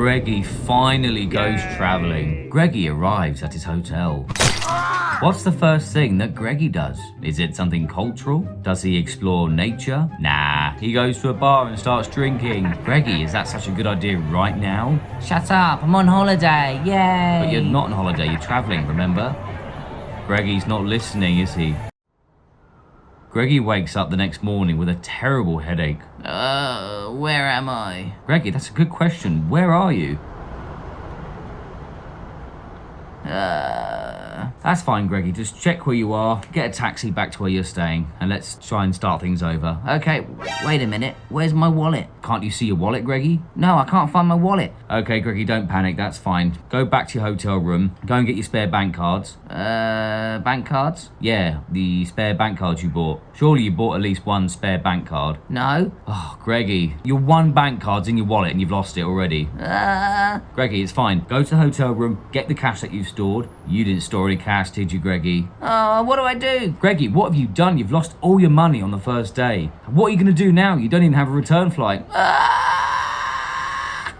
Greggy finally goes traveling. Greggy arrives at his hotel. What's the first thing that Greggy does? Is it something cultural? Does he explore nature? Nah, he goes to a bar and starts drinking. Greggy, is that such a good idea right now? Shut up, I'm on holiday, yay! But you're not on holiday, you're traveling, remember? Greggy's not listening, is he? Greggy wakes up the next morning with a terrible headache. Where am I? Greggy, that's a good question. Where are you? That's fine, Greggy. Just check where you are, get a taxi back to where you're staying, and let's try and start things over. Okay, wait a minute. Where's my wallet? Can't you see your wallet, Greggy? No, I can't find my wallet. Okay, Greggy, don't panic. That's fine. Go back to your hotel room. Go and get your spare bank cards. Bank cards? Yeah, the spare bank cards you bought. Surely you bought at least one spare bank card. No. Oh, Greggy, your one bank card's in your wallet and you've lost it already. Greggy, it's fine. Go to the hotel room, get the cash that you've stored. You didn't store any cash, did you, Greggy? What do I do? Greggy, what have you done? You've lost all your money on the first day. What are you going to do now? You don't even have a return flight.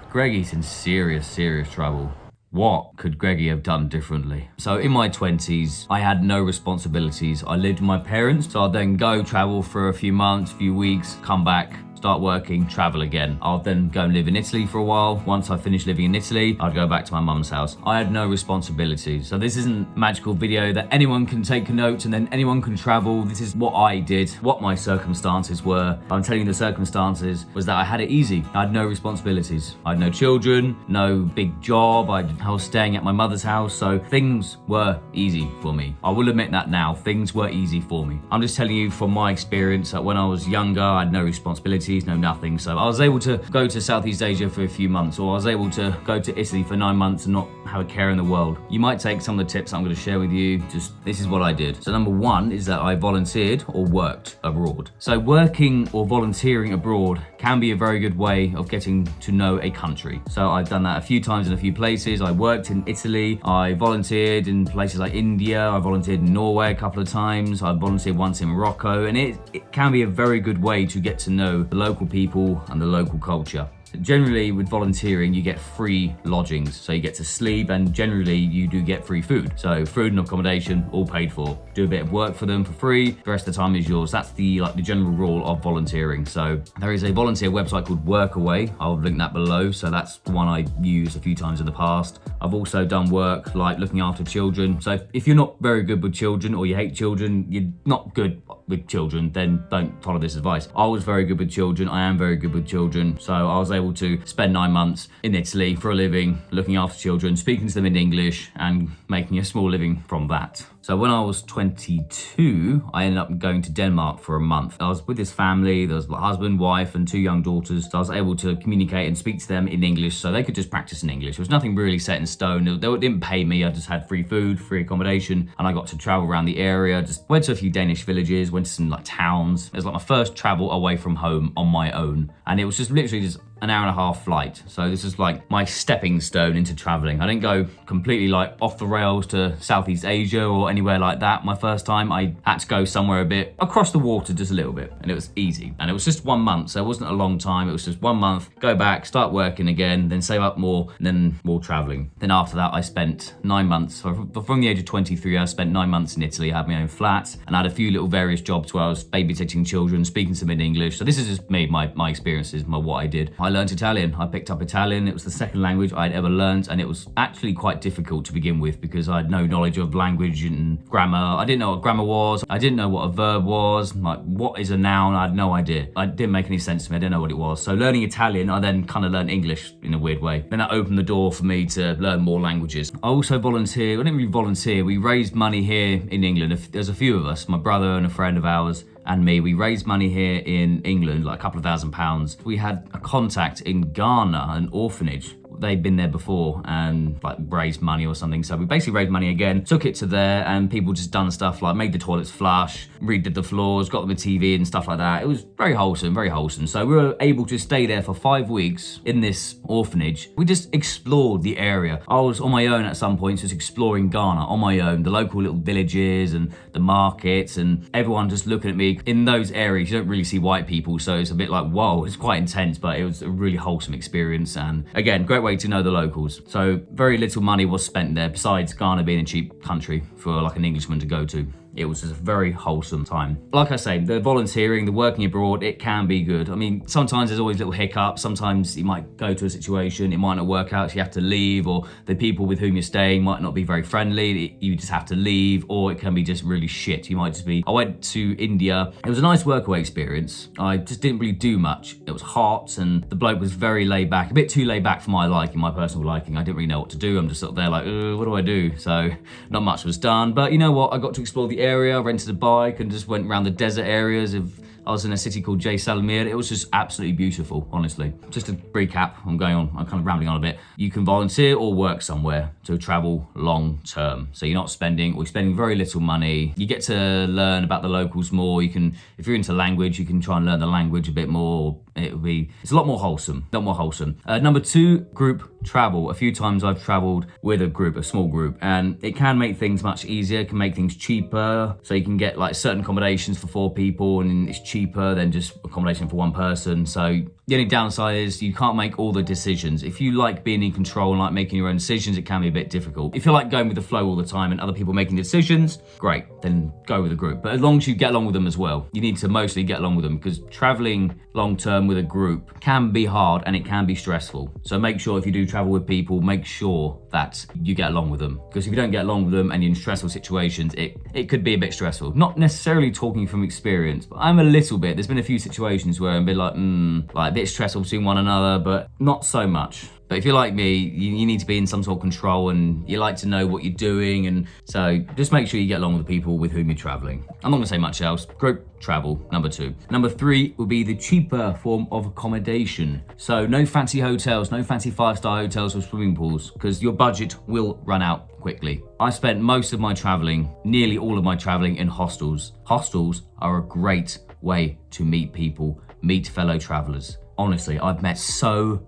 Greggy's in serious, serious trouble. What could Greggy have done differently? So in my 20s, I had no responsibilities. I lived with my parents, so I'd then go travel for a few months, few weeks, come back, start working, travel again. I'll then go and live in Italy for a while. Once I finished living in Italy, I'd go back to my mum's house. I had no responsibilities. So this isn't a magical video that anyone can take notes and then anyone can travel. This is what I did, what my circumstances were. I'm telling you the circumstances was that I had it easy. I had no responsibilities. I had no children, no big job. I was staying at my mother's house, so things were easy for me. I will admit that now, things were easy for me. I'm just telling you from my experience that when I was younger, I had no responsibilities, no nothing. So I was able to go to Southeast Asia for a few months, or I was able to go to Italy for 9 months and not have a care in the world. You might take some of the tips I'm going to share with you. Just this is what I did. So number one is that I volunteered or worked abroad. So working or volunteering abroad can be a very good way of getting to know a country. So I've done that a few times in a few places. I worked in Italy. I volunteered in places like India. I volunteered in Norway a couple of times. I volunteered once in Morocco, and it can be a very good way to get to know the local people and the local culture. Generally with volunteering you get free lodgings, so you get to sleep, and generally you do get free food. So food and accommodation all paid for. Do a bit of work for them for free, the rest of the time is yours. That's the general rule of volunteering. So there is a volunteer website called Workaway. I'll link that below. So that's the one I used a few times in the past. I've also done work like looking after children. So if you're not very good with children, or you hate children, you're not good with children, then don't follow this advice. I was very good with children. I am very good with children. So I was able to spend 9 months in Italy for a living, looking after children, speaking to them in English, and making a small living from that. So when I was 22, I ended up going to Denmark for a month. I was with this family. There was a husband, wife, and 2 young daughters. So I was able to communicate and speak to them in English, so they could just practice in English. There was nothing really set in stone. They didn't pay me. I just had free food, free accommodation, and I got to travel around the area. Just went to a few Danish villages, went to some like towns. It was like my first travel away from home on my own. And it was just literally just an hour and a half flight. So this is like my stepping stone into traveling. I didn't go completely like off the rails to Southeast Asia or anywhere like that. My first time I had to go somewhere a bit across the water, just a little bit, and it was easy. And it was just 1 month, so it wasn't a long time. It was just 1 month, go back, start working again, then save up more, and then more traveling. Then after that I spent 9 months, so from the age of 23 I spent 9 months in Italy. I had my own flat and I had a few little various jobs where I was babysitting children, speaking to them in English. So this is just me, my experiences, what I did. I learned Italian. I picked up Italian. It was the second language I'd ever learned, and it was actually quite difficult to begin with because I had no knowledge of language and grammar. I didn't know what grammar was. I didn't know what a verb was. Like, what is a noun? I had no idea. It didn't make any sense to me. I didn't know what it was. So learning Italian, I then kind of learned English in a weird way. Then that opened the door for me to learn more languages. I also volunteered. I didn't really volunteer. We raised money here in England. There's a few of us, my brother and a friend of ours and me. We raised money here in England, like a couple of £1,000s. We had a contact in Ghana, an orphanage. They'd been there before and like raised money or something. So we basically raised money again, took it to there, and people just done stuff like made the toilets flush, redid the floors, got them a TV and stuff like that. It was very wholesome, very wholesome. So we were able to stay there for 5 weeks in this orphanage. We just explored the area. I was on my own at some points, just exploring Ghana on my own, the local little villages and the markets, and everyone just looking at me. In those areas, you don't really see white people, so it's a bit like, whoa, it's quite intense, but it was a really wholesome experience. And again, great way to know the locals. So very little money was spent there, besides Ghana being a cheap country for like an Englishman to go to. It was just a very wholesome time. Like I say, the volunteering, the working abroad, it can be good. I mean, sometimes there's always little hiccups. Sometimes you might go to a situation, it might not work out, so you have to leave, or the people with whom you're staying might not be very friendly. You just have to leave, or it can be just really shit. You might just be... I went to India. It was a nice workaway experience. I just didn't really do much. It was hot, and the bloke was very laid back, a bit too laid back for my liking, my personal liking. I didn't really know what to do. I'm just sort of there like, what do I do? So not much was done. But you know what? I got to explore the area, rented a bike, and just went around the desert areas of... I was in a city called Jaisalmer. It was just absolutely beautiful, honestly. Just to recap, I'm kind of rambling on a bit. You can volunteer or work somewhere to travel long term. So you're spending very little money. You get to learn about the locals more. You can, if you're into language, you can try and learn the language a bit more. It's a lot more wholesome, Number 2, group travel. A few times I've traveled with a small group, and it can make things much easier. It can make things cheaper. So you can get like certain accommodations for 4 people, and it's cheaper than just accommodation for 1 person. So the only downside is you can't make all the decisions. If you like being in control and like making your own decisions, it can be a bit difficult. If you like going with the flow all the time and other people making decisions, great, then go with a group. But as long as you get along with them as well, you need to mostly get along with them, because traveling long term with a group can be hard and it can be stressful. So make sure if you do travel with people, make sure that you get along with them, because if you don't get along with them and you're in stressful situations, it could be a bit stressful. Not necessarily talking from experience, but I'm a little bit. There's been a few situations where I'm a bit like a bit stressful between one another, but not so much. But if you're like me, you need to be in some sort of control, and you like to know what you're doing, and so just make sure you get along with the people with whom you're traveling. I'm not gonna say much else. Group travel, number 2. Number 3 will be the cheaper form of accommodation. So no fancy hotels, no fancy 5-star hotels or swimming pools, because your budget will run out quickly. I spent most of my traveling, nearly all of my traveling, in hostels. Hostels are a great way to meet people, meet fellow travelers. Honestly, I've met so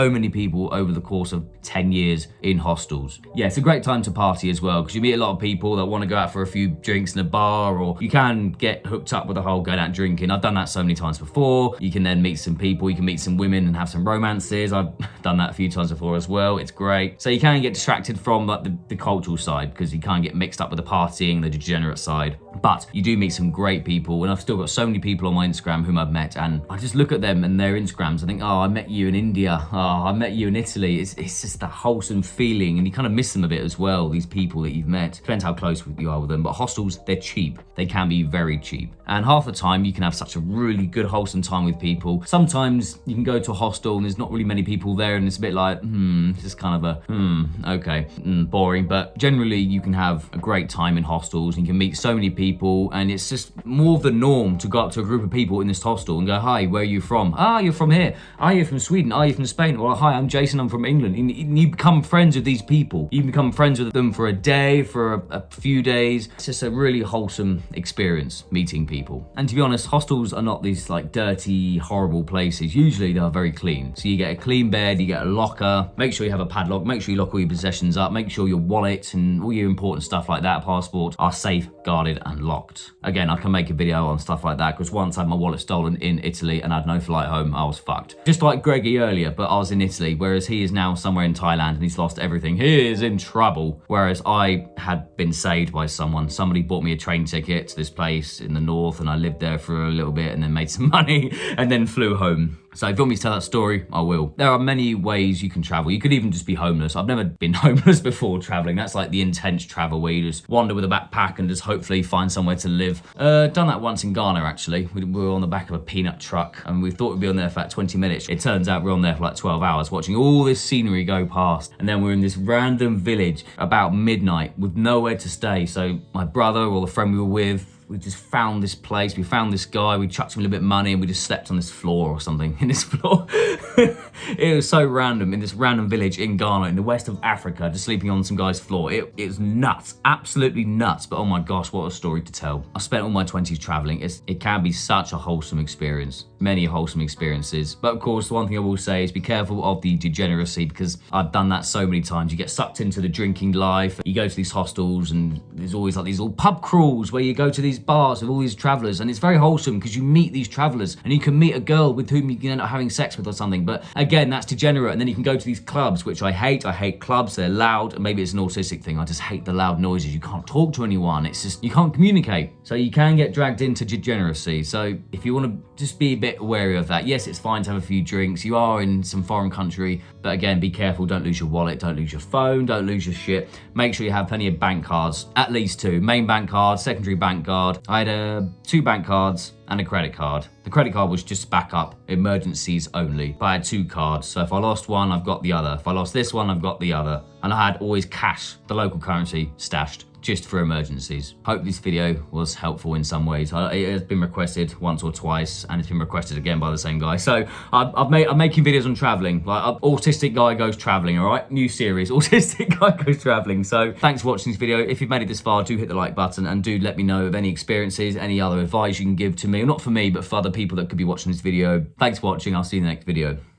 many people over the course of 10 years in hostels. Yeah, it's a great time to party as well, because you meet a lot of people that want to go out for a few drinks in a bar, or you can get hooked up with the whole going out drinking. I've done that so many times before. You can then meet some people, you can meet some women and have some romances. I've done that a few times before as well. It's great. So you can get distracted from like the cultural side, because you can't get mixed up with the partying, the degenerate side. But you do meet some great people, and I've still got so many people on my Instagram whom I've met, and I just look at them and their Instagrams. I think, oh, I met you in India. Oh, I met you in Italy. It's just that wholesome feeling, and you kind of miss them a bit as well, these people that you've met. Depends how close you are with them, but hostels, they're cheap. They can be very cheap. And half the time, you can have such a really good, wholesome time with people. Sometimes you can go to a hostel and there's not really many people there, and it's a bit like, it's just kind of okay, boring. But generally, you can have a great time in hostels, and you can meet so many people, and it's just more of the norm to go up to a group of people in this hostel and go, hi, where are you from? Ah, you're from here. Ah, you're from Sweden. Ah, you're from Spain. Well, hi, I'm Jason, I'm from England. And you become friends with these people. You become friends with them for a day, for a few days. It's just a really wholesome experience, meeting people. And to be honest, hostels are not these like dirty, horrible places. Usually they are very clean. So you get a clean bed, you get a locker, make sure you have a padlock, make sure you lock all your possessions up, make sure your wallet and all your important stuff like that, passport, are safe, guarded and locked. Again, I can make a video on stuff like that, because once I had my wallet stolen in Italy and I had no flight home, I was fucked. Just like Greggy earlier, but I was in Italy, whereas he is now somewhere in Thailand and he's lost everything. He is in trouble. Whereas I had been saved by someone. Somebody bought me a train ticket to this place in the north, and I lived there for a little bit and then made some money and then flew home. So if you want me to tell that story, I will. There are many ways you can travel. You could even just be homeless. I've never been homeless before traveling. That's like the intense travel where you just wander with a backpack and just hopefully find somewhere to live. Done that once in Ghana, actually. We were on the back of a peanut truck and we thought we'd be on there for like 20 minutes. It turns out we're on there for like 12 hours watching all this scenery go past. And then we're in this random village about midnight with nowhere to stay. So my brother or the friend we were with, we just found this place, we found this guy, we chucked him a little bit of money and we just slept on this floor or something, in this floor. It was so random, in this random village in Ghana, in the west of Africa, just sleeping on some guy's floor. It was nuts, absolutely nuts, but oh my gosh, what a story to tell. I spent all my 20s traveling. It can be such a wholesome experience, many wholesome experiences. But of course, the one thing I will say is be careful of the degeneracy, because I've done that so many times. You get sucked into the drinking life, you go to these hostels and there's always like these little pub crawls where you go to these these bars with all these travellers, and it's very wholesome because you meet these travellers and you can meet a girl with whom you can end up having sex with or something. But again, that's degenerate. And then you can go to these clubs, which I hate. I hate clubs. They're loud, and maybe it's an autistic thing. I just hate the loud noises. You can't talk to anyone. It's just, you can't communicate. So you can get dragged into degeneracy. So if you want to just be a bit wary of that. Yes, it's fine to have a few drinks. You are in some foreign country, but again, be careful. Don't lose your wallet. Don't lose your phone. Don't lose your shit. Make sure you have plenty of bank cards, at least 2. Main bank card, secondary bank card. I had 2 bank cards and a credit card. The credit card was just backup, emergencies only. But I had 2 cards, so if I lost one, I've got the other. If I lost this one, I've got the other. And I had always cash, the local currency, stashed, just for emergencies. Hope this video was helpful in some ways. It has been requested once or twice, and it's been requested again by the same guy. So I'm making videos on traveling. Like, autistic guy goes traveling, all right? New series, autistic guy goes traveling. So thanks for watching this video. If you've made it this far, do hit the like button, and do let me know of any experiences, any other advice you can give to me. Not for me, but for other people that could be watching this video. Thanks for watching. I'll see you in the next video.